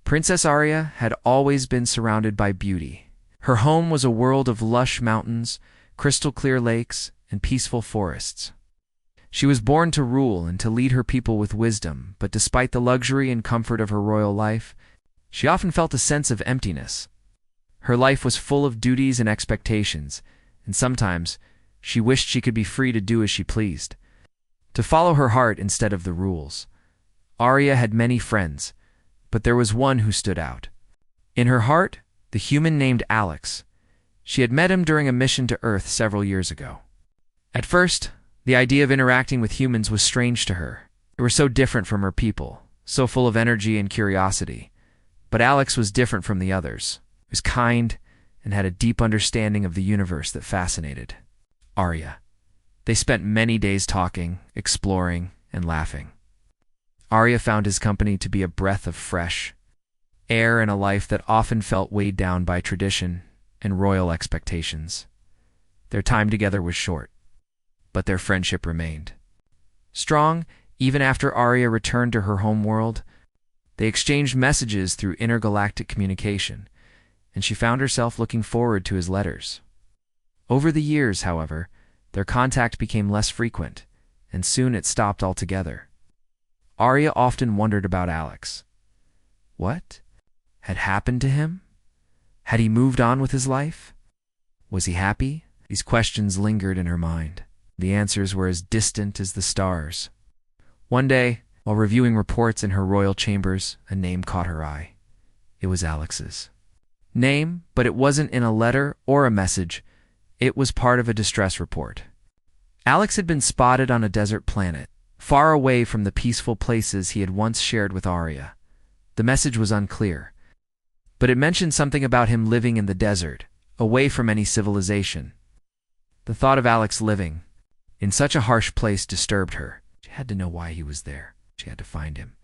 Princess Arya had always been surrounded by beauty. Her home was a world of lush mountains, crystal-clear lakes, and peaceful forests. She was born to rule and to lead her people with wisdom, but despite the luxury and comfort of her royal life, she often felt a sense of emptiness. Her life was full of duties and expectations, and sometimes she wished she could be free to do as she pleased, to follow her heart instead of the rules. Arya had many friends, but there was one who stood out. In her heart, the human named Alex. She had met him during a mission to Earth several years ago. At first, the idea of interacting with humans was strange to her. They were so different from her people, so full of energy and curiosity. But Alex was different from the others. He was kind and had a deep understanding of the universe that fascinated Arya. They spent many days talking, exploring, and laughing. Arya found his company to be a breath of fresh air in a life that often felt weighed down by tradition and royal expectations. Their time together was short, but their friendship remained strong even after Arya returned to her home world. They exchanged messages through intergalactic communication, and she found herself looking forward to his letters. Over the years, however, their contact became less frequent, and soon it stopped altogether. Arya often wondered about Alex. What had happened to him? Had he moved on with his life? Was he happy? These questions lingered in her mind. The answers were as distant as the stars. One day, while reviewing reports in her royal chambers, a name caught her eye. It was Alex's name, but it wasn't in a letter or a message. It was part of a distress report. Alex had been spotted on a desert planet, far away from the peaceful places he had once shared with Arya. The message was unclear, but it mentioned something about him living in the desert, away from any civilization. The thought of Alex living in such a harsh place disturbed her. She had to know why he was there. She had to find him.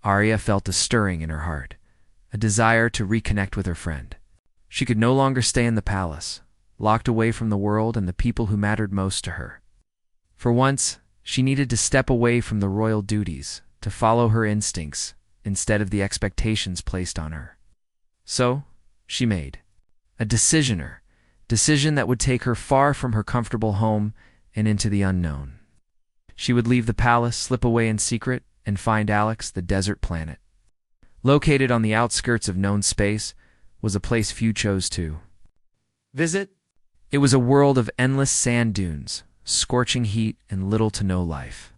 Arya felt a stirring in her heart, a desire to reconnect with her friend. She could no longer stay in the palace, locked away from the world and the people who mattered most to her. For once, she needed to step away from the royal duties, to follow her instincts instead of the expectations placed on her. So, she made a decision that would take her far from her comfortable home and into the unknown. She would leave the palace, slip away in secret, and find Alex, the desert planet. Located on the outskirts of known space was a place few chose to visit. It was a world of endless sand dunes, scorching heat, and little to no life.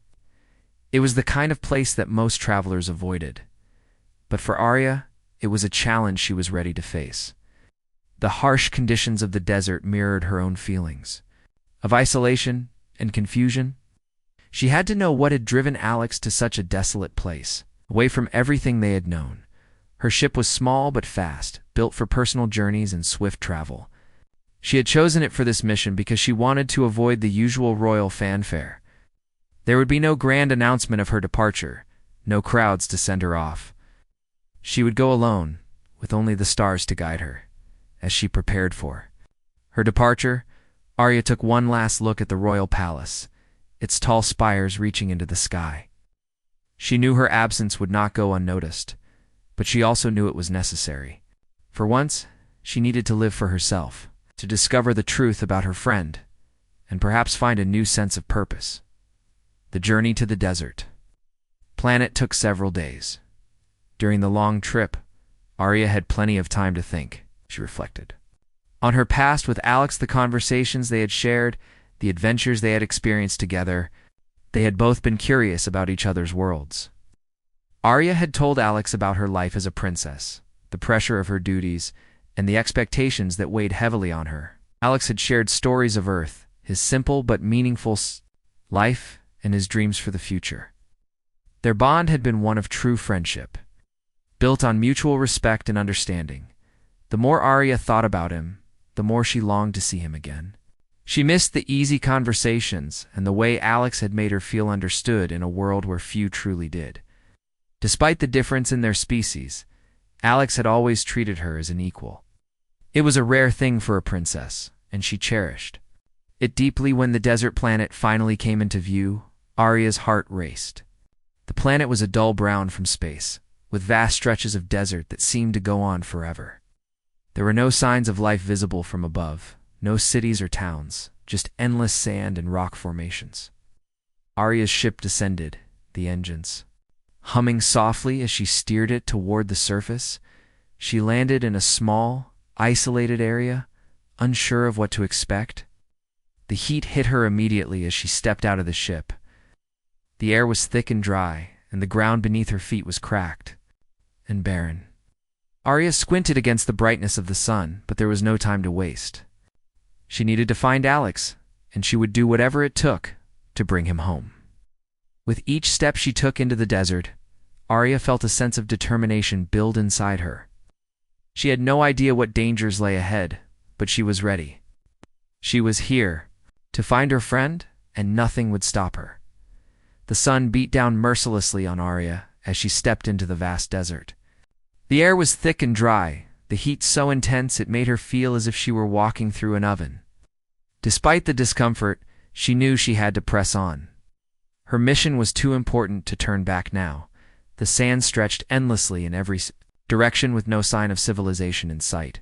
It was the kind of place that most travelers avoided. But for Arya, it was a challenge she was ready to face. The harsh conditions of the desert mirrored her own feelings of isolation and confusion. She had to know what had driven Alex to such a desolate place, away from everything they had known. Her ship was small but fast, built for personal journeys and swift travel. She had chosen it for this mission because she wanted to avoid the usual royal fanfare. There would be no grand announcement of her departure, no crowds to send her off. She would go alone, with only the stars to guide her, as she prepared for her departure. Arya took one last look at the royal palace, its tall spires reaching into the sky. She knew her absence would not go unnoticed, but she also knew it was necessary. For once, she needed to live for herself, to discover the truth about her friend, and perhaps find a new sense of purpose. The journey to the desert planet took several days. During the long trip, Arya had plenty of time to think, she reflected. On her past with Alex, the conversations they had shared, the adventures they had experienced together, they had both been curious about each other's worlds. Arya had told Alex about her life as a princess, the pressure of her duties, and the expectations that weighed heavily on her. Alex had shared stories of Earth, his simple but meaningful life, and his dreams for the future. Their bond had been one of true friendship, built on mutual respect and understanding. The more Arya thought about him, the more she longed to see him again. She missed the easy conversations and the way Alex had made her feel understood in a world where few truly did. Despite the difference in their species, Alex had always treated her as an equal. It was a rare thing for a princess, and she cherished it deeply. When the desert planet finally came into view, Arya's heart raced. The planet was a dull brown from space, with vast stretches of desert that seemed to go on forever. There were no signs of life visible from above, no cities or towns, just endless sand and rock formations. Arya's ship descended, the engines humming softly as she steered it toward the surface. She landed in a small, isolated area, unsure of what to expect. The heat hit her immediately as she stepped out of the ship. The air was thick and dry, and the ground beneath her feet was cracked and barren. Arya squinted against the brightness of the sun, but there was no time to waste. She needed to find Alex, and she would do whatever it took to bring him home. With each step she took into the desert, Arya felt a sense of determination build inside her. She had no idea what dangers lay ahead, but she was ready. She was here to find her friend, and nothing would stop her. The sun beat down mercilessly on Arya as she stepped into the vast desert. The air was thick and dry, the heat so intense it made her feel as if she were walking through an oven. Despite the discomfort, she knew she had to press on. Her mission was too important to turn back now. The sand stretched endlessly in every direction with no sign of civilization in sight.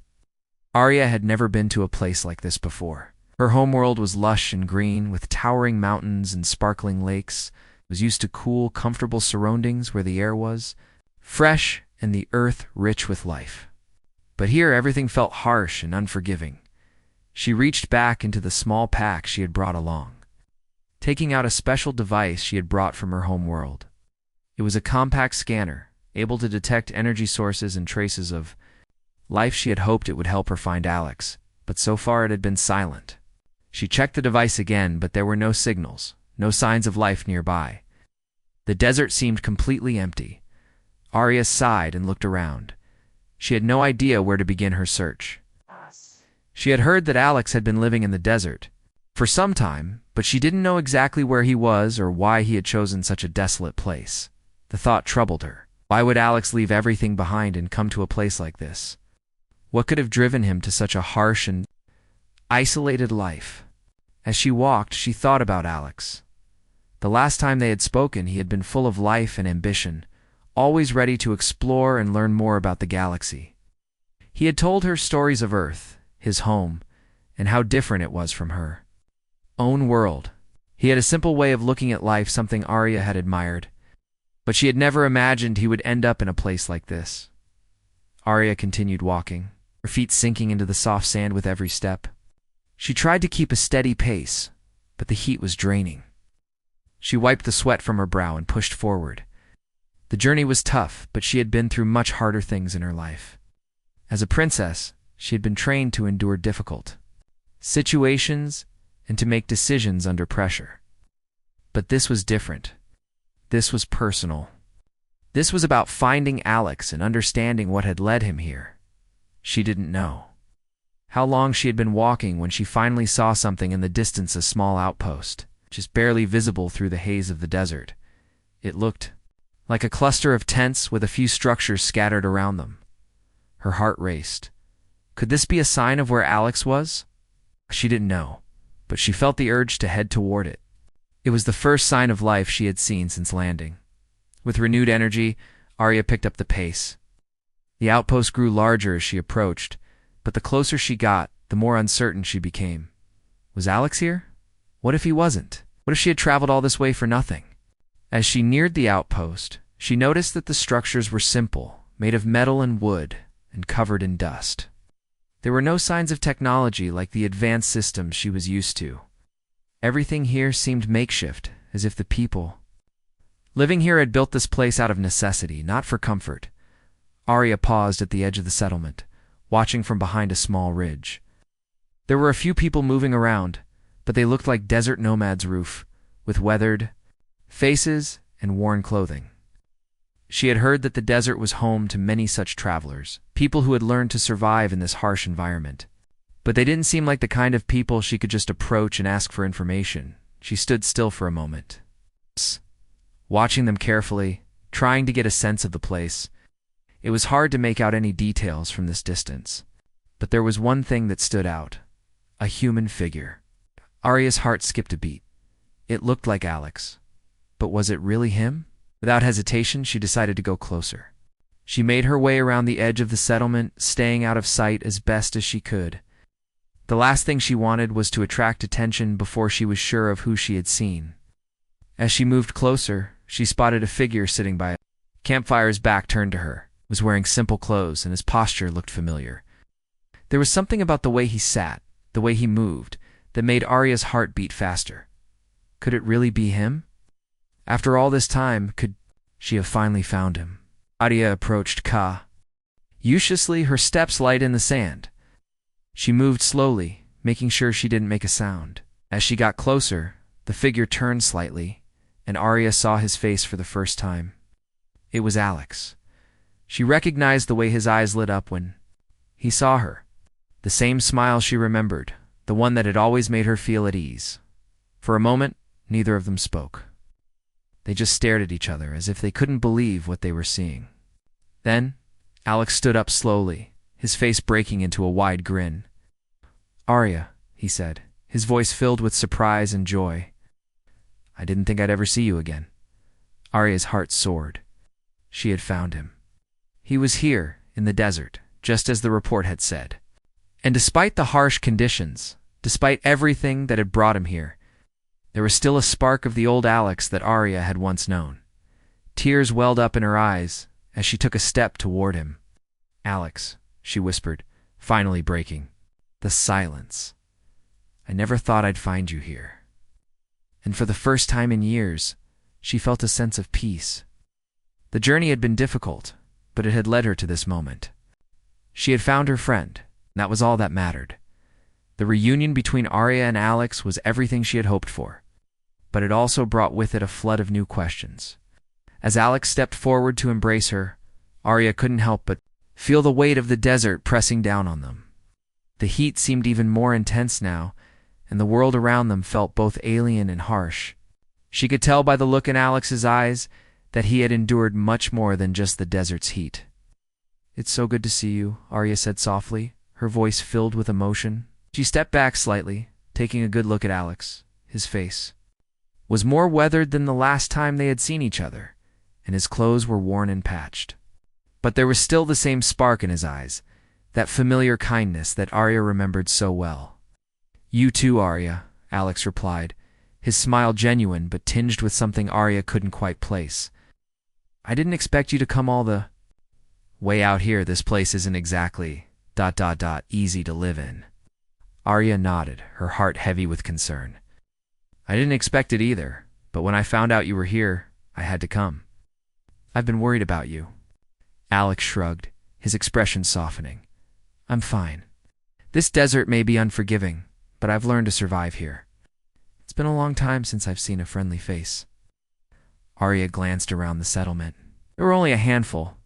Arya had never been to a place like this before. Her homeworld was lush and green, with towering mountains and sparkling lakes. She was used to cool, comfortable surroundings where the air was fresh and the earth rich with life. But here everything felt harsh and unforgiving. She reached back into the small pack she had brought along, taking out a special device she had brought from her home world. It was a compact scanner, able to detect energy sources and traces of life. She had hoped it would help her find Alex, but so far it had been silent. She checked the device again, but there were no signals, no signs of life nearby. The desert seemed completely empty. Arya sighed and looked around. She had no idea where to begin her search. She had heard that Alex had been living in the desert for some time, but she didn't know exactly where he was or why he had chosen such a desolate place. The thought troubled her. Why would Alex leave everything behind and come to a place like this? What could have driven him to such a harsh and isolated life? As she walked, she thought about Alex. The last time they had spoken, he had been full of life and ambition, always ready to explore and learn more about the galaxy. He had told her stories of Earth, his home, and how different it was from her own world. He had a simple way of looking at life, something Arya had admired, but she had never imagined he would end up in a place like this. Arya continued walking, her feet sinking into the soft sand with every step. She tried to keep a steady pace, but the heat was draining. She wiped the sweat from her brow and pushed forward. The journey was tough, but she had been through much harder things in her life. As a princess, she had been trained to endure difficult situations and to make decisions under pressure. But this was different. This was personal. This was about finding Alex and understanding what had led him here. She didn't know how long she had been walking when she finally saw something in the distance, a small outpost, just barely visible through the haze of the desert. It looked like a cluster of tents with a few structures scattered around them. Her heart raced. Could this be a sign of where Alex was? She didn't know, but she felt the urge to head toward it. It was the first sign of life she had seen since landing. With renewed energy, Arya picked up the pace. The outpost grew larger as she approached, but the closer she got, the more uncertain she became. Was Alex here? What if he wasn't? What if she had traveled all this way for nothing? As she neared the outpost, she noticed that the structures were simple, made of metal and wood, and covered in dust. There were no signs of technology like the advanced systems she was used to. Everything here seemed makeshift, as if the people living here had built this place out of necessity, not for comfort. Arya paused at the edge of the settlement, watching from behind a small ridge. There were a few people moving around, but they looked like desert nomads' with weathered faces and worn clothing. She had heard that the desert was home to many such travelers, people who had learned to survive in this harsh environment. But they didn't seem like the kind of people she could just approach and ask for information. She stood still for a moment, watching them carefully, trying to get a sense of the place. It was hard to make out any details from this distance, but there was one thing that stood out: a human figure. Arya's heart skipped a beat. It looked like Alex. But was it really him? Without hesitation, she decided to go closer. She made her way around the edge of the settlement, staying out of sight as best as she could. The last thing she wanted was to attract attention before she was sure of who she had seen. As she moved closer, she spotted a figure sitting by a campfire's back turned to her. He was wearing simple clothes, and his posture looked familiar. There was something about the way he sat, the way he moved, that made Arya's heart beat faster. Could it really be him? After all this time, could she have finally found him? Arya approached cautiously, her steps light in the sand. She moved slowly, making sure she didn't make a sound. As she got closer, the figure turned slightly, and Arya saw his face for the first time. It was Alex. She recognized the way his eyes lit up when he saw her. The same smile she remembered, the one that had always made her feel at ease. For a moment, neither of them spoke. They just stared at each other as if they couldn't believe what they were seeing. Then, Alex stood up slowly, his face breaking into a wide grin. "Arya," he said, his voice filled with surprise and joy. "I didn't think I'd ever see you again." Arya's heart soared. She had found him. He was here, in the desert, just as the report had said. And despite the harsh conditions, despite everything that had brought him here, there was still a spark of the old Alex that Arya had once known. Tears welled up in her eyes as she took a step toward him. "Alex," she whispered, finally breaking the silence. "I never thought I'd find you here." And for the first time in years, she felt a sense of peace. The journey had been difficult, but it had led her to this moment. She had found her friend, and that was all that mattered. The reunion between Arya and Alex was everything she had hoped for, but it also brought with it a flood of new questions. As Alex stepped forward to embrace her, Arya couldn't help but feel the weight of the desert pressing down on them. The heat seemed even more intense now, and the world around them felt both alien and harsh. She could tell by the look in Alex's eyes that he had endured much more than just the desert's heat. "It's so good to see you," Arya said softly, her voice filled with emotion. She stepped back slightly, taking a good look at Alex. His face was more weathered than the last time they had seen each other, and his clothes were worn and patched. But there was still the same spark in his eyes, that familiar kindness that Arya remembered so well. "You too, Arya," Alex replied, his smile genuine but tinged with something Arya couldn't quite place. "I didn't expect you to come all the way out here. This place isn't exactly ... easy to live in." Arya nodded, her heart heavy with concern. "I didn't expect it either, but when I found out you were here, I had to come. I've been worried about you." Alex shrugged, his expression softening. "I'm fine. This desert may be unforgiving, but I've learned to survive here. It's been a long time since I've seen a friendly face." Arya glanced around the settlement. There were only a handful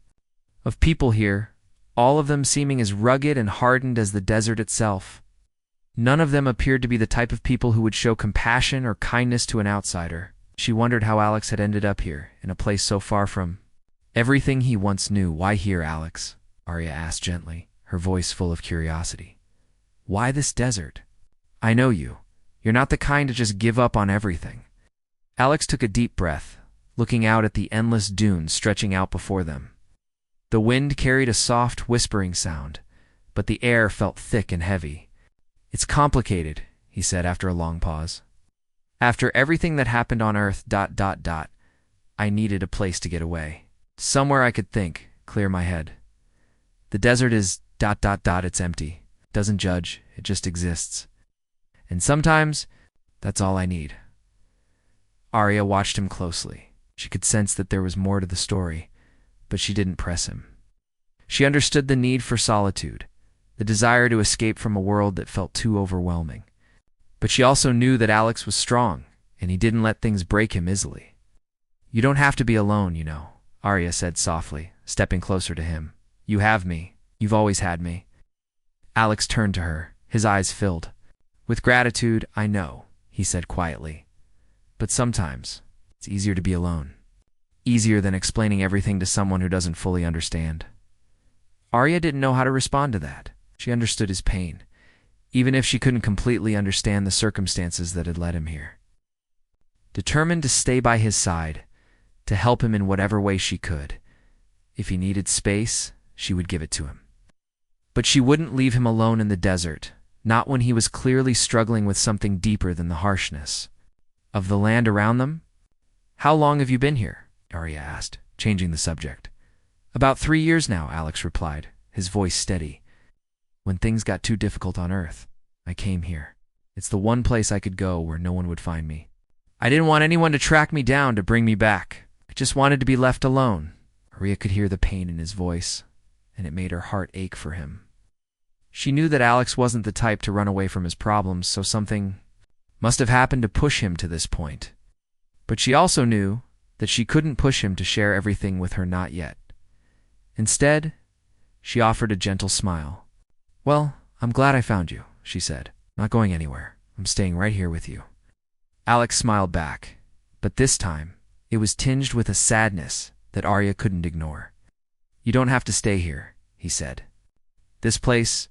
of people here, all of them seeming as rugged and hardened as the desert itself. None of them appeared to be the type of people who would show compassion or kindness to an outsider. She wondered how Alex had ended up here, in a place so far from everything he once knew. "Why here, Alex?" Arya asked gently, her voice full of curiosity. "Why this desert? I know you. You're not the kind to just give up on everything." Alex took a deep breath, looking out at the endless dunes stretching out before them. The wind carried a soft, whispering sound, but the air felt thick and heavy. "It's complicated," he said after a long pause. "After everything that happened on Earth, I needed a place to get away. Somewhere I could think, clear my head. The desert is ... it's empty. Doesn't judge, it just exists. And sometimes, that's all I need." Arya watched him closely. She could sense that there was more to the story, but she didn't press him. She understood the need for solitude, the desire to escape from a world that felt too overwhelming. But she also knew that Alex was strong, and he didn't let things break him easily. "You don't have to be alone, you know," Arya said softly, stepping closer to him. "You have me. You've always had me." Alex turned to her, his eyes filled. "With gratitude, I know," he said quietly. "But sometimes, it's easier to be alone. Easier than explaining everything to someone who doesn't fully understand." Arya didn't know how to respond to that. She understood his pain, even if she couldn't completely understand the circumstances that had led him here. Determined to stay by his side, to help him in whatever way she could, If he needed space, she would give it to him. But she wouldn't leave him alone in the desert, not when he was clearly struggling with something deeper than the harshness of the land around them. "How long have you been here?" Arya asked, changing the subject. "About 3 years now," Alex replied, his voice steady. "When things got too difficult on Earth, I came here. It's the one place I could go where no one would find me. I didn't want anyone to track me down to bring me back. I just wanted to be left alone." Arya could hear the pain in his voice, and it made her heart ache for him. She knew that Alex wasn't the type to run away from his problems, so something must have happened to push him to this point. But she also knew that she couldn't push him to share everything with her, not yet. Instead, she offered a gentle smile. "Well, I'm glad I found you," she said. "Not going anywhere. I'm staying right here with you." Alex smiled back, but this time it was tinged with a sadness that Arya couldn't ignore. "You don't have to stay here," he said. "This place,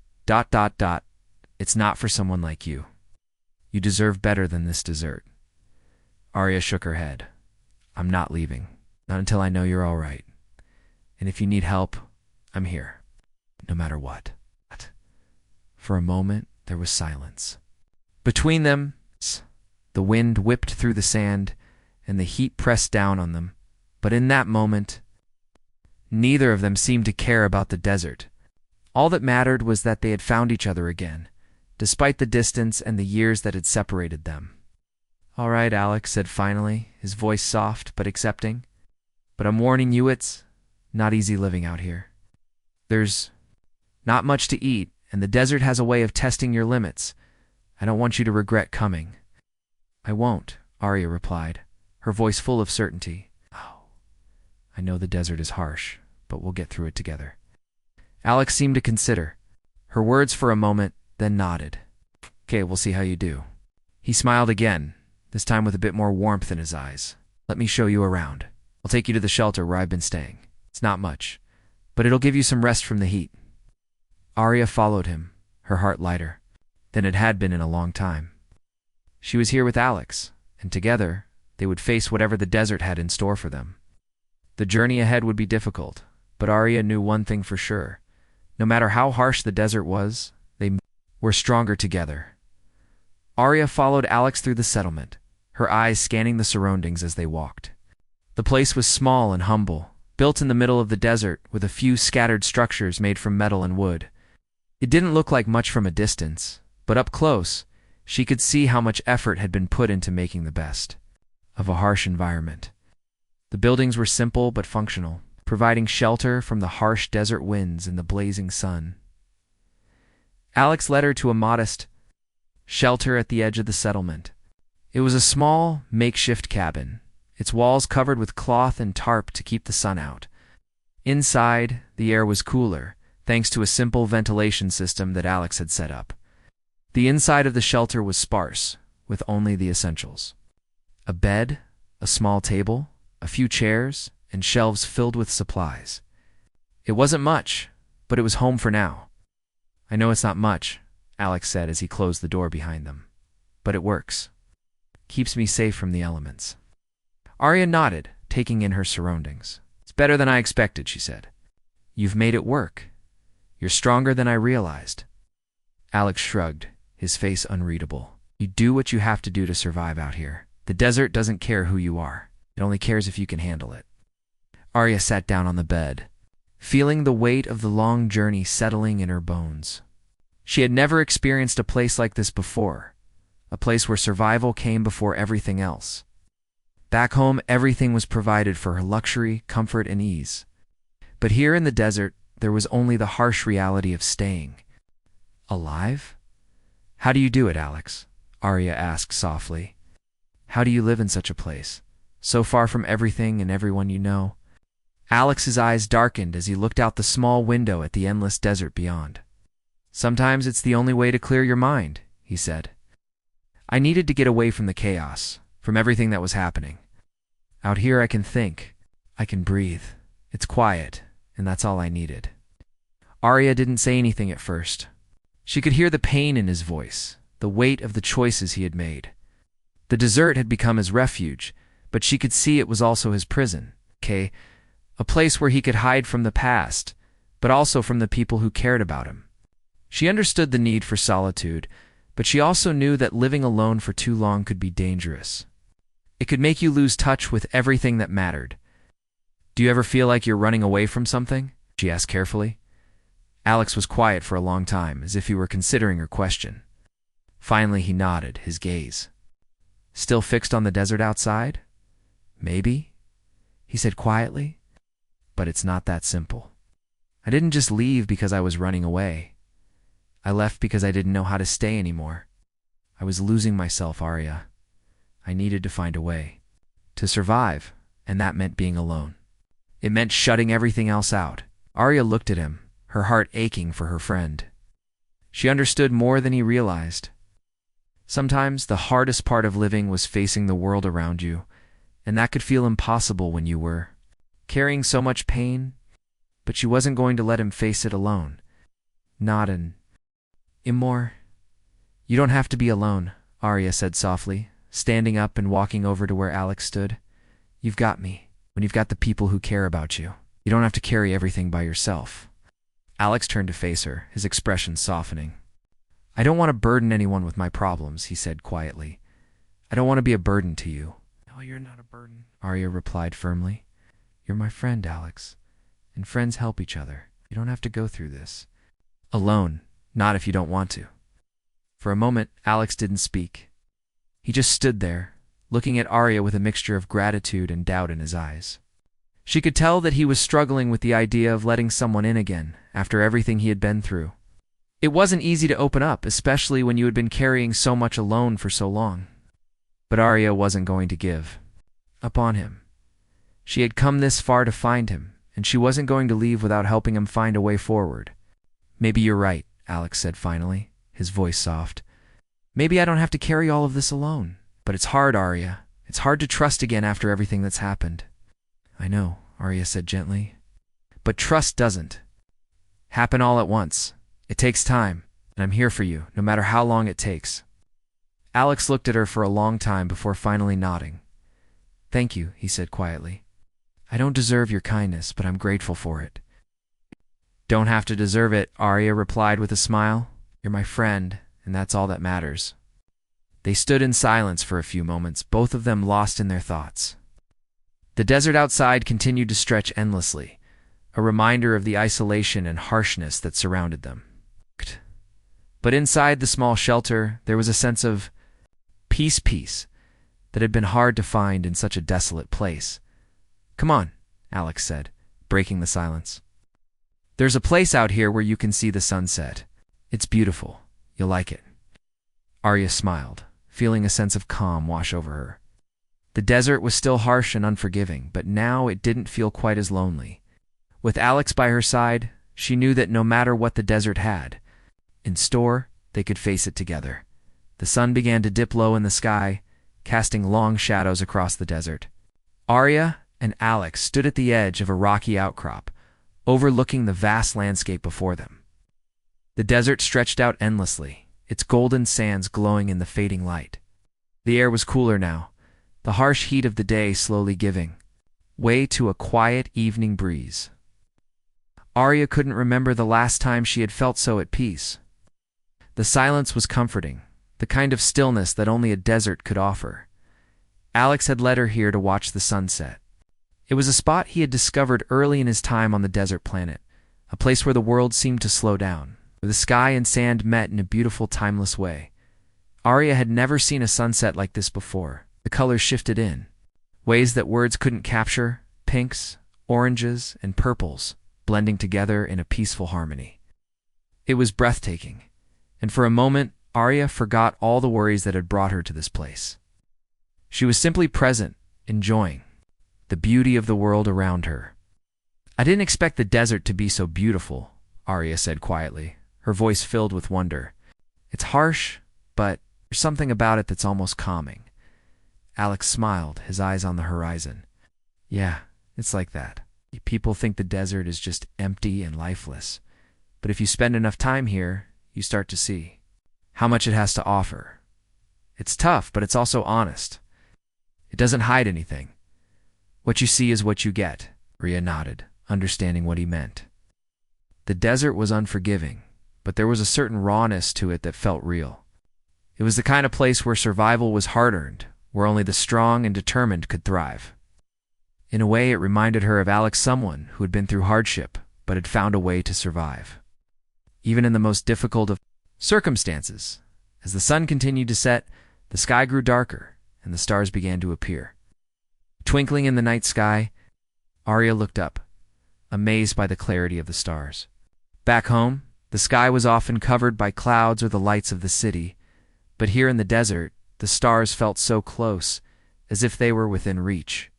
it's not for someone like you. You deserve better than this desert." Arya shook her head. "I'm not leaving, not until I know you're all right. And if you need help, I'm here, no matter what." For a moment, there was silence. Between them, the wind whipped through the sand, and the heat pressed down on them. But in that moment, neither of them seemed to care about the desert. All that mattered was that they had found each other again, despite the distance and the years that had separated them. "All right," Alex said finally, his voice soft but accepting. "But I'm warning you, it's not easy living out here. There's not much to eat, and the desert has a way of testing your limits. I don't want you to regret coming." "I won't," Arya replied, her voice full of certainty. "Oh, I know the desert is harsh, but we'll get through it together." Alex seemed to consider her words for a moment, then nodded. "Okay, we'll see how you do." He smiled again, this time with a bit more warmth in his eyes. "Let me show you around. I'll take you to the shelter where I've been staying. It's not much, but it'll give you some rest from the heat." Arya followed him, her heart lighter than it had been in a long time. She was here with Alex, and together they would face whatever the desert had in store for them. The journey ahead would be difficult, but Arya knew one thing for sure. No matter how harsh the desert was, they were stronger together. Arya followed Alex through the settlement, her eyes scanning the surroundings as they walked. The place was small and humble, built in the middle of the desert with a few scattered structures made from metal and wood. It didn't look like much from a distance, but up close, she could see how much effort had been put into making the best of a harsh environment. The buildings were simple but functional, providing shelter from the harsh desert winds and the blazing sun. Alex led her to a modest shelter at the edge of the settlement. It was a small, makeshift cabin, its walls covered with cloth and tarp to keep the sun out. Inside, the air was cooler, thanks to a simple ventilation system that Alex had set up. The inside of the shelter was sparse, with only the essentials: a bed, a small table, a few chairs, and shelves filled with supplies. It wasn't much, but it was home for now. "I know it's not much," Alex said as he closed the door behind them, "but it works. Keeps me safe from the elements." Arya nodded, taking in her surroundings. "It's better than I expected," she said. "You've made it work. You're stronger than I realized." Alex shrugged, his face unreadable. "You do what you have to do to survive out here. The desert doesn't care who you are. It only cares if you can handle it." Arya sat down on the bed, feeling the weight of the long journey settling in her bones. She had never experienced a place like this before, a place where survival came before everything else. Back home, everything was provided for her luxury, comfort, and ease. But here in the desert, there was only the harsh reality of staying alive. "How do you do it, Alex?" Arya asked softly. "How do you live in such a place, so far from everything and everyone you know?" Alex's eyes darkened as he looked out the small window at the endless desert beyond. "Sometimes it's the only way to clear your mind," he said. "I needed to get away from the chaos, from everything that was happening. Out here I can think, I can breathe. It's quiet, and that's all I needed." Arya didn't say anything at first. She could hear the pain in his voice, the weight of the choices he had made. The desert had become his refuge, but she could see it was also his prison. "Okay, a place where he could hide from the past, but also from the people who cared about him. She understood the need for solitude, but she also knew that living alone for too long could be dangerous. It could make you lose touch with everything that mattered. "Do you ever feel like you're running away from something?" she asked carefully. Alex was quiet for a long time, as if he were considering her question. Finally, he nodded, his gaze still fixed on the desert outside. "Maybe," he said quietly, "but it's not that simple. I didn't just leave because I was running away. I left because I didn't know how to stay anymore. I was losing myself, Arya. I needed to find a way to survive, and that meant being alone. It meant shutting everything else out." Arya looked at him, her heart aching for her friend. She understood more than he realized. Sometimes the hardest part of living was facing the world around you, and that could feel impossible when you were carrying so much pain, but she wasn't going to let him face it alone. Not anymore. "You don't have to be alone," Arya said softly, standing up and walking over to where Alex stood. "You've got me. When you've got the people who care about you, you don't have to carry everything by yourself." Alex turned to face her, his expression softening. "I don't want to burden anyone with my problems," he said quietly. "I don't want to be a burden to you." "No, you're not a burden," Arya replied firmly. "You're my friend, Alex, and friends help each other. You don't have to go through this alone, not if you don't want to." For a moment, Alex didn't speak. He just stood there, looking at Arya with a mixture of gratitude and doubt in his eyes. She could tell that he was struggling with the idea of letting someone in again after everything he had been through. It wasn't easy to open up, especially when you had been carrying so much alone for so long. But Arya wasn't going to give up on him. She had come this far to find him, and she wasn't going to leave without helping him find a way forward. "Maybe you're right," Alex said finally, his voice soft. "Maybe I don't have to carry all of this alone. But it's hard, Arya. It's hard to trust again after everything that's happened." "I know," Arya said gently. "But trust doesn't happen all at once. It takes time, and I'm here for you, no matter how long it takes." Alex looked at her for a long time before finally nodding. "Thank you," he said quietly. "I don't deserve your kindness, but I'm grateful for it." "Don't have to deserve it," Arya replied with a smile. "You're my friend, and that's all that matters." They stood in silence for a few moments, both of them lost in their thoughts. The desert outside continued to stretch endlessly, a reminder of the isolation and harshness that surrounded them. But inside the small shelter, there was a sense of peace that had been hard to find in such a desolate place. "Come on," Alex said, breaking the silence. "There's a place out here where you can see the sunset. It's beautiful. You'll like it." Arya smiled, feeling a sense of calm wash over her. The desert was still harsh and unforgiving, but now it didn't feel quite as lonely. With Alex by her side, she knew that no matter what the desert had in store, they could face it together. The sun began to dip low in the sky, casting long shadows across the desert. Arya and Alex stood at the edge of a rocky outcrop, overlooking the vast landscape before them. The desert stretched out endlessly, its golden sands glowing in the fading light. The air was cooler now, the harsh heat of the day slowly giving way to a quiet evening breeze. Arya couldn't remember the last time she had felt so at peace. The silence was comforting, the kind of stillness that only a desert could offer. Alex had led her here to watch the sunset. It was a spot he had discovered early in his time on the desert planet, a place where the world seemed to slow down, where the sky and sand met in a beautiful, timeless way. Arya had never seen a sunset like this before. The colors shifted in ways that words couldn't capture, pinks, oranges, and purples blending together in a peaceful harmony. It was breathtaking, and for a moment, Arya forgot all the worries that had brought her to this place. She was simply present, enjoying the beauty of the world around her. "I didn't expect the desert to be so beautiful," Arya said quietly, her voice filled with wonder. "It's harsh, but there's something about it that's almost calming." Alex smiled, his eyes on the horizon. "Yeah, it's like that. People think the desert is just empty and lifeless. But if you spend enough time here, you start to see how much it has to offer. It's tough, but it's also honest. It doesn't hide anything. What you see is what you get." Arya nodded, understanding what he meant. The desert was unforgiving, but there was a certain rawness to it that felt real. It was the kind of place where survival was hard-earned, where only the strong and determined could thrive. In a way, it reminded her of Alex, someone who had been through hardship, but had found a way to survive. Even in the most difficult of circumstances, as the sun continued to set, the sky grew darker, and the stars began to appear. Twinkling in the night sky, Arya looked up, amazed by the clarity of the stars. Back home, the sky was often covered by clouds or the lights of the city, but here in the desert, the stars felt so close, as if they were within reach.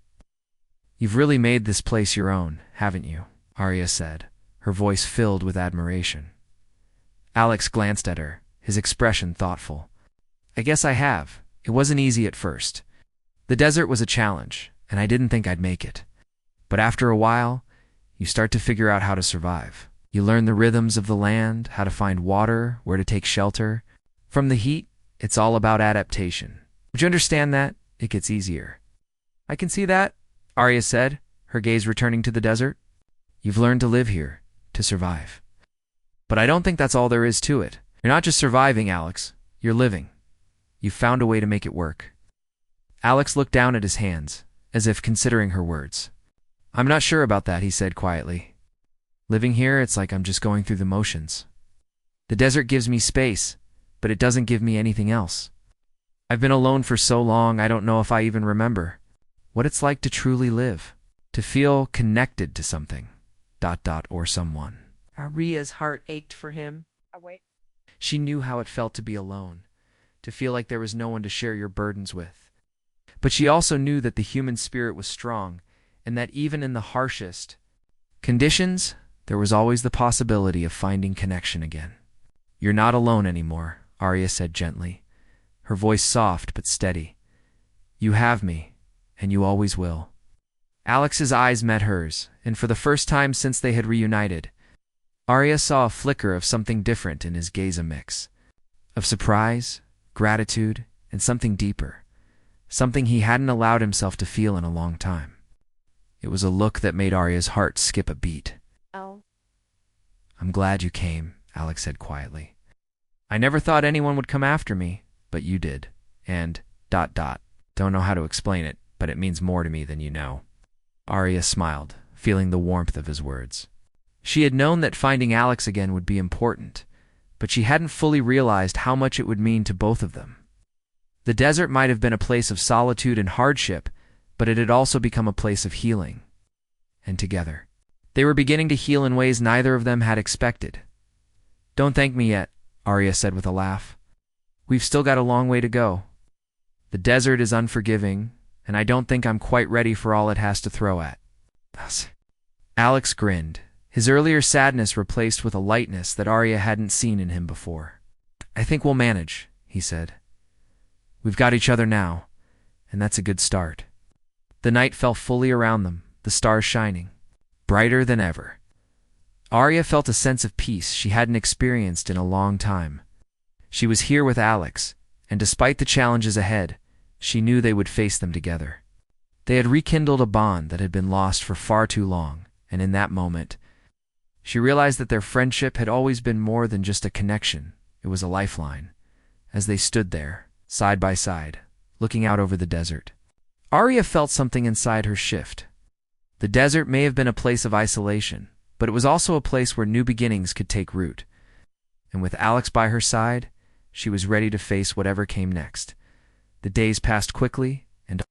"You've really made this place your own, haven't you?" Arya said, her voice filled with admiration. Alex glanced at her, his expression thoughtful. "I guess I have. It wasn't easy at first. The desert was a challenge, and I didn't think I'd make it. But after a while, you start to figure out how to survive. You learn the rhythms of the land, how to find water, where to take shelter. From the heat, it's all about adaptation. Would you understand that? It gets easier." "I can see that," Arya said, her gaze returning to the desert. "You've learned to live here, to survive. But I don't think that's all there is to it. You're not just surviving, Alex. You're living. You've found a way to make it work." Alex looked down at his hands, as if considering her words. "I'm not sure about that," he said quietly. "Living here, it's like I'm just going through the motions. The desert gives me space, but it doesn't give me anything else. I've been alone for so long, I don't know if I even remember what it's like to truly live, to feel connected to something, or someone." Arya's heart ached for him. She knew how it felt to be alone, to feel like there was no one to share your burdens with. But she also knew that the human spirit was strong, and that even in the harshest conditions, there was always the possibility of finding connection again. "You're not alone anymore," Arya said gently, her voice soft but steady. "You have me, and you always will." Alex's eyes met hers, and for the first time since they had reunited, Arya saw a flicker of something different in his gaze, a mix of surprise, gratitude, and something deeper, something he hadn't allowed himself to feel in a long time. It was a look that made Arya's heart skip a beat. "Oh." "I'm glad you came," Alex said quietly. "I never thought anyone would come after me, but you did. And ... Don't know how to explain it, but it means more to me than you know." Arya smiled, feeling the warmth of his words. She had known that finding Alex again would be important, but she hadn't fully realized how much it would mean to both of them. The desert might have been a place of solitude and hardship, but it had also become a place of healing. And together, they were beginning to heal in ways neither of them had expected. "Don't thank me yet," Arya said with a laugh. "We've still got a long way to go. The desert is unforgiving, and I don't think I'm quite ready for all it has to throw at us." Alex grinned, his earlier sadness replaced with a lightness that Arya hadn't seen in him before. "I think we'll manage," he said. "We've got each other now, and that's a good start." The night fell fully around them, the stars shining, brighter than ever. Arya felt a sense of peace she hadn't experienced in a long time. She was here with Alex, and despite the challenges ahead, she knew they would face them together. They had rekindled a bond that had been lost for far too long, and in that moment, she realized that their friendship had always been more than just a connection. It was a lifeline. As they stood there, side by side, looking out over the desert, Arya felt something inside her shift. The desert may have been a place of isolation, but it was also a place where new beginnings could take root. And with Alex by her side, she was ready to face whatever came next. The days passed quickly, and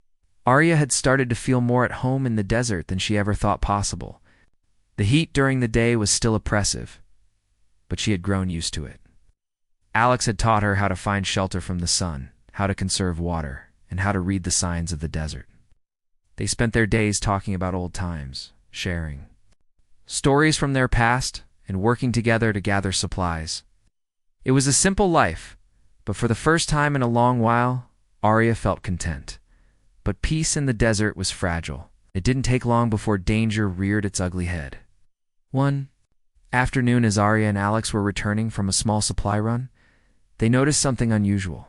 Arya had started to feel more at home in the desert than she ever thought possible. The heat during the day was still oppressive, but she had grown used to it. Alex had taught her how to find shelter from the sun, how to conserve water, and how to read the signs of the desert. They spent their days talking about old times, sharing stories from their past, and working together to gather supplies. It was a simple life, but for the first time in a long while, Arya felt content. But peace in the desert was fragile. It didn't take long before danger reared its ugly head. One afternoon, as Arya and Alex were returning from a small supply run, they noticed something unusual.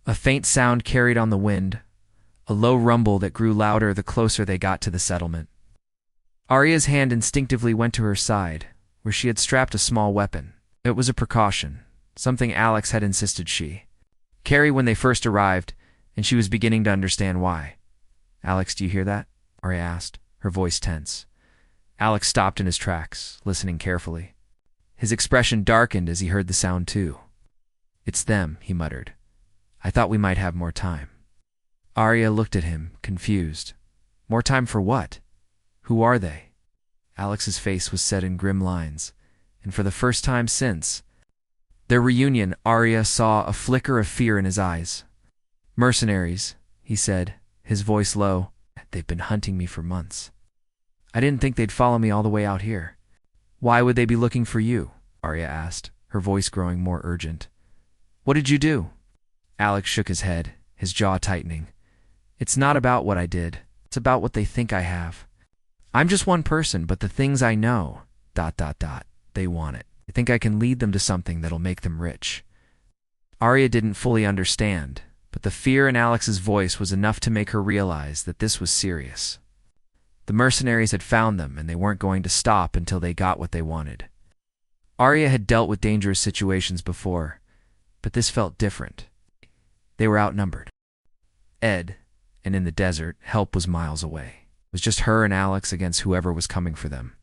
A faint sound carried on the wind, a low rumble that grew louder the closer they got to the settlement. Arya's hand instinctively went to her side, where she had strapped a small weapon. It was a precaution, something Alex had insisted she carry when they first arrived, and she was beginning to understand why. "Alex, do you hear that?" Arya asked, her voice tense. Alex stopped in his tracks, listening carefully. His expression darkened as he heard the sound too. "It's them," he muttered. "I thought we might have more time." Arya looked at him, confused. More time for what? Who are they? Alex's face was set in grim lines, and for the first time since their reunion, Arya saw a flicker of fear in his eyes. "Mercenaries," he said, his voice low. "They've been hunting me for months. I didn't think they'd follow me all the way out here." "Why would they be looking for you?" Arya asked, her voice growing more urgent. "What did you do?" Alex shook his head, his jaw tightening. "It's not about what I did. It's about what they think I have. I'm just one person, but the things I know, ... they want it. I think I can lead them to something that'll make them rich." Arya didn't fully understand, but the fear in Alex's voice was enough to make her realize that this was serious. The mercenaries had found them, and they weren't going to stop until they got what they wanted. Arya had dealt with dangerous situations before, but this felt different. They were outnumbered. And in the desert, help was miles away. It was just her and Alex against whoever was coming for them.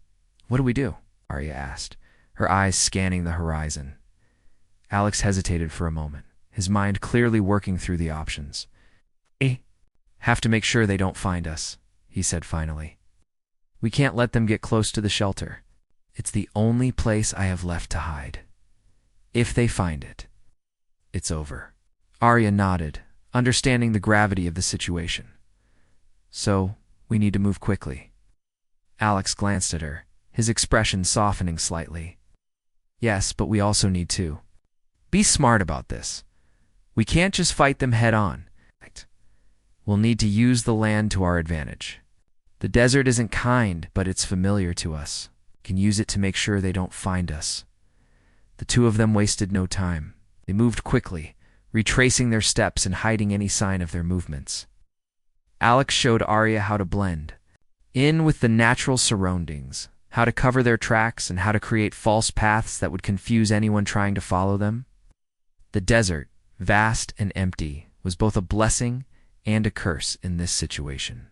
"What do we do?" Arya asked, her eyes scanning the horizon. Alex hesitated for a moment, his mind clearly working through the options. "Have to make sure they don't find us," he said finally. "We can't let them get close to the shelter. It's the only place I have left to hide. If they find it, it's over." Arya nodded, understanding the gravity of the situation. "So, we need to move quickly." Alex glanced at her, his expression softening slightly. "Yes, but we also need to be smart about this. We can't just fight them head on. We'll need to use the land to our advantage. The desert isn't kind, but it's familiar to us. We can use it to make sure they don't find us." The two of them wasted no time. They moved quickly, retracing their steps and hiding any sign of their movements. Alex showed Arya how to blend in with the natural surroundings, how to cover their tracks, and how to create false paths that would confuse anyone trying to follow them. The desert, vast and empty, was both a blessing and a curse in this situation.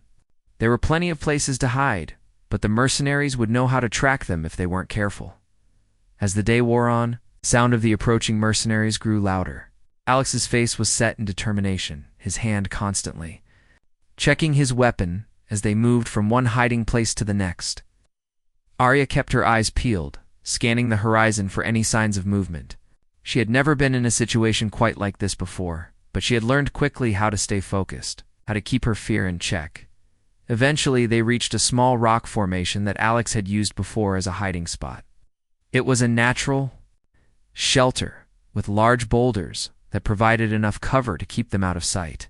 There were plenty of places to hide, but the mercenaries would know how to track them if they weren't careful. As the day wore on, the sound of the approaching mercenaries grew louder. Alex's face was set in determination, his hand constantly checking his weapon as they moved from one hiding place to the next. Arya kept her eyes peeled, scanning the horizon for any signs of movement. She had never been in a situation quite like this before, but she had learned quickly how to stay focused, how to keep her fear in check. Eventually, they reached a small rock formation that Alex had used before as a hiding spot. It was a natural shelter with large boulders that provided enough cover to keep them out of sight.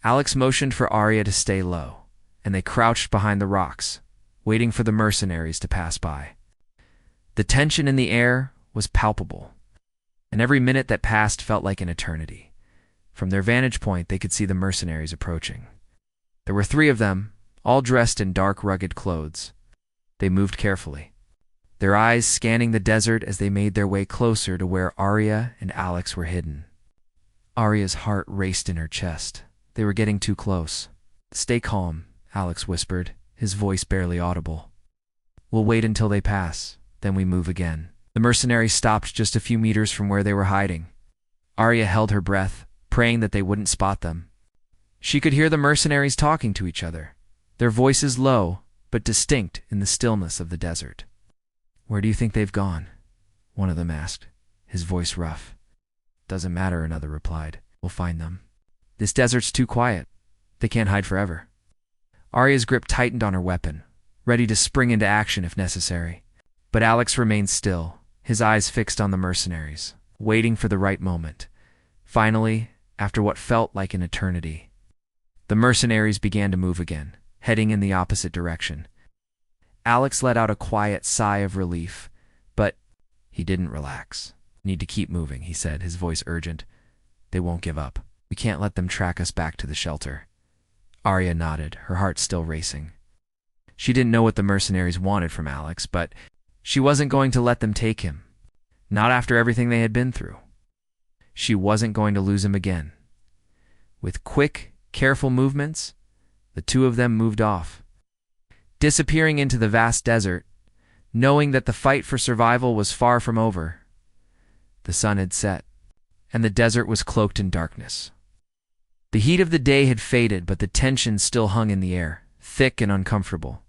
Alex motioned for Arya to stay low, and they crouched behind the rocks, waiting for the mercenaries to pass by. The tension in the air was palpable, and every minute that passed felt like an eternity. From their vantage point, they could see the mercenaries approaching. There were 3 of them, all dressed in dark, rugged clothes. They moved carefully, their eyes scanning the desert as they made their way closer to where Arya and Alex were hidden. Arya's heart raced in her chest. They were getting too close. "Stay calm," Alex whispered, his voice barely audible. "We'll wait until they pass, then we move again." The mercenaries stopped just a few meters from where they were hiding. Arya held her breath, praying that they wouldn't spot them. She could hear the mercenaries talking to each other, their voices low but distinct in the stillness of the desert. "Where do you think they've gone?" one of them asked, his voice rough. "Doesn't matter," another replied. "We'll find them. This desert's too quiet. They can't hide forever." Arya's grip tightened on her weapon, ready to spring into action if necessary. But Alex remained still, his eyes fixed on the mercenaries, waiting for the right moment. Finally, after what felt like an eternity, the mercenaries began to move again, heading in the opposite direction. Alex let out a quiet sigh of relief, but he didn't relax. "Need to keep moving," he said, his voice urgent. "They won't give up. We can't let them track us back to the shelter." Arya nodded, her heart still racing. She didn't know what the mercenaries wanted from Alex, but she wasn't going to let them take him. Not after everything they had been through. She wasn't going to lose him again. With quick, careful movements, the two of them moved off, disappearing into the vast desert, knowing that the fight for survival was far from over. The sun had set, and the desert was cloaked in darkness. The heat of the day had faded, but the tension still hung in the air, thick and uncomfortable.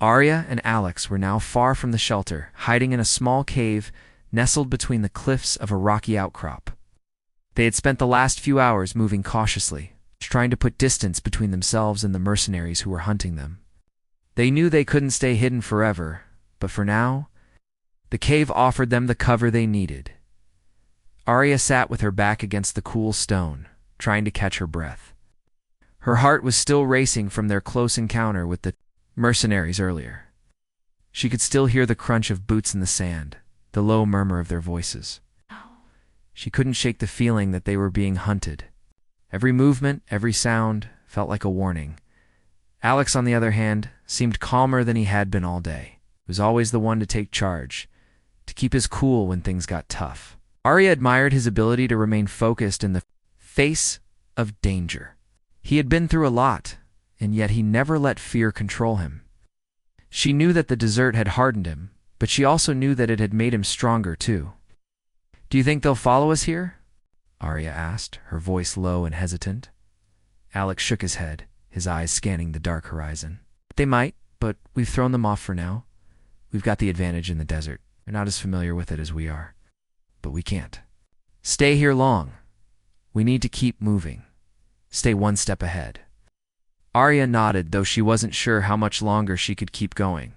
Arya and Alex were now far from the shelter, hiding in a small cave nestled between the cliffs of a rocky outcrop. They had spent the last few hours moving cautiously, trying to put distance between themselves and the mercenaries who were hunting them. They knew they couldn't stay hidden forever, but for now, the cave offered them the cover they needed. Arya sat with her back against the cool stone, trying to catch her breath. Her heart was still racing from their close encounter with the mercenaries earlier. She could still hear the crunch of boots in the sand, the low murmur of their voices. She couldn't shake the feeling that they were being hunted. Every movement, every sound, felt like a warning. Alex, on the other hand, seemed calmer than he had been all day. He was always the one to take charge, to keep his cool when things got tough. Arya admired his ability to remain focused in the face of danger. He had been through a lot, and yet he never let fear control him. She knew that the desert had hardened him, but she also knew that it had made him stronger too. "Do you think they'll follow us here?" Arya asked, her voice low and hesitant. Alex shook his head, his eyes scanning the dark horizon. "They might, but we've thrown them off for now. We've got the advantage in the desert. They're not as familiar with it as we are. But we can't stay here long. We need to keep moving. Stay one step ahead." Arya nodded, though she wasn't sure how much longer she could keep going.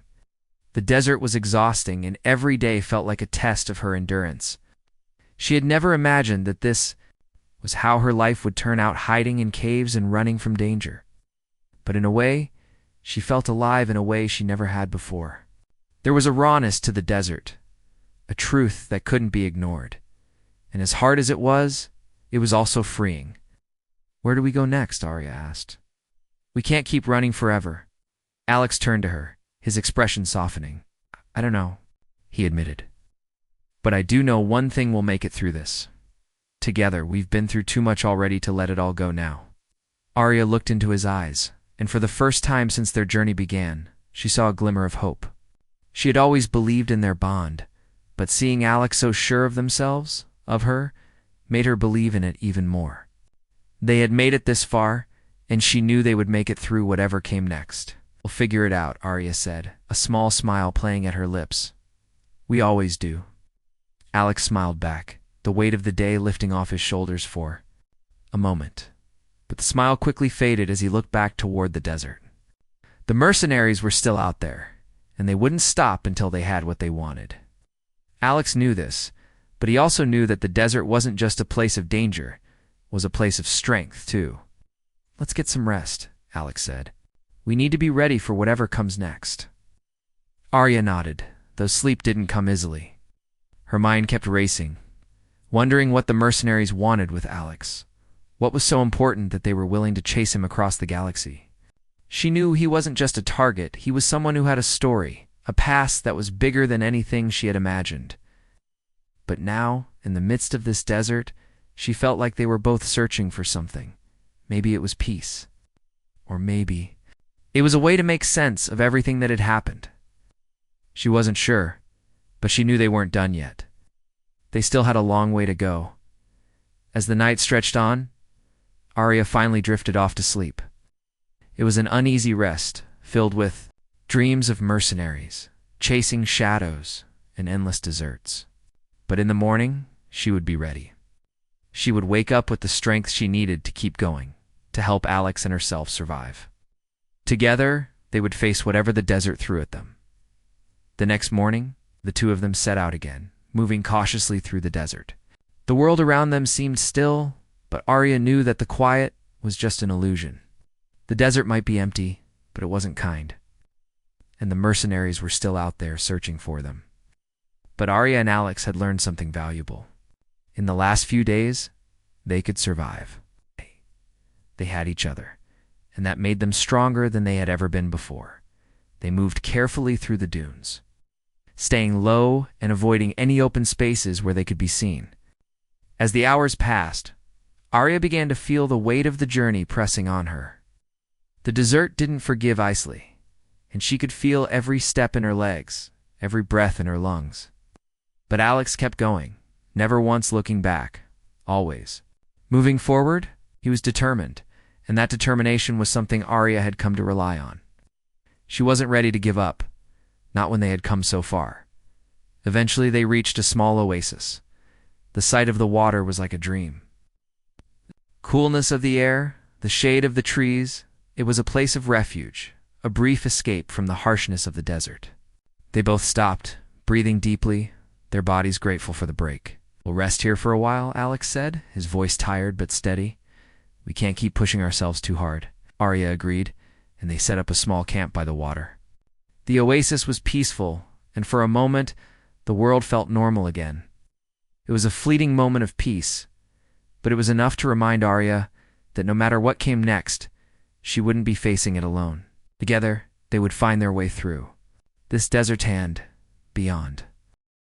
The desert was exhausting, and every day felt like a test of her endurance. She had never imagined that this was how her life would turn out, hiding in caves and running from danger. But in a way, she felt alive in a way she never had before. There was a rawness to the desert, a truth that couldn't be ignored. And as hard as it was also freeing. "Where do we go next?" Arya asked. "We can't keep running forever." Alex turned to her, his expression softening. "I don't know," he admitted. "But I do know one thing will make it through this. Together, we've been through too much already to let it all go now." Arya looked into his eyes, and for the first time since their journey began, she saw a glimmer of hope. She had always believed in their bond, but seeing Alex so sure of themselves, of her, made her believe in it even more. They had made it this far, and she knew they would make it through whatever came next. "We'll figure it out," Arya said, a small smile playing at her lips. "We always do." Alex smiled back, the weight of the day lifting off his shoulders for a moment. But the smile quickly faded as he looked back toward the desert. The mercenaries were still out there, and they wouldn't stop until they had what they wanted. Alex knew this, but he also knew that the desert wasn't just a place of danger, it was a place of strength too. "Let's get some rest," Alex said. "We need to be ready for whatever comes next." Arya nodded, though sleep didn't come easily. Her mind kept racing, wondering what the mercenaries wanted with Alex. What was so important that they were willing to chase him across the galaxy? She knew he wasn't just a target, he was someone who had a story, a past that was bigger than anything she had imagined. But now, in the midst of this desert, she felt like they were both searching for something. Maybe it was peace. Or maybe it was a way to make sense of everything that had happened. She wasn't sure, but she knew they weren't done yet. They still had a long way to go. As the night stretched on, Arya finally drifted off to sleep. It was an uneasy rest, filled with dreams of mercenaries, chasing shadows, and endless deserts. But in the morning, she would be ready. She would wake up with the strength she needed to keep going, to help Alex and herself survive. Together, they would face whatever the desert threw at them. The next morning, the two of them set out again, moving cautiously through the desert. The world around them seemed still, but Arya knew that the quiet was just an illusion. The desert might be empty, but it wasn't kind. And the mercenaries were still out there searching for them. But Arya and Alex had learned something valuable. In the last few days, they could survive. They had each other, and that made them stronger than they had ever been before. They moved carefully through the dunes, staying low and avoiding any open spaces where they could be seen. As the hours passed, Arya began to feel the weight of the journey pressing on her. The desert didn't forgive easily, and she could feel every step in her legs, every breath in her lungs. But Alex kept going, never once looking back, always. Moving forward, he was determined, and that determination was something Arya had come to rely on. She wasn't ready to give up, not when they had come so far. Eventually they reached a small oasis. The sight of the water was like a dream. Coolness of the air, the shade of the trees, it was a place of refuge, a brief escape from the harshness of the desert. They both stopped, breathing deeply, their bodies grateful for the break. "We'll rest here for a while," Alex said, his voice tired but steady. "We can't keep pushing ourselves too hard." Arya agreed, and they set up a small camp by the water. The oasis was peaceful, and for a moment, the world felt normal again. It was a fleeting moment of peace, but it was enough to remind Arya that no matter what came next, she wouldn't be facing it alone. Together, they would find their way through this desert and beyond.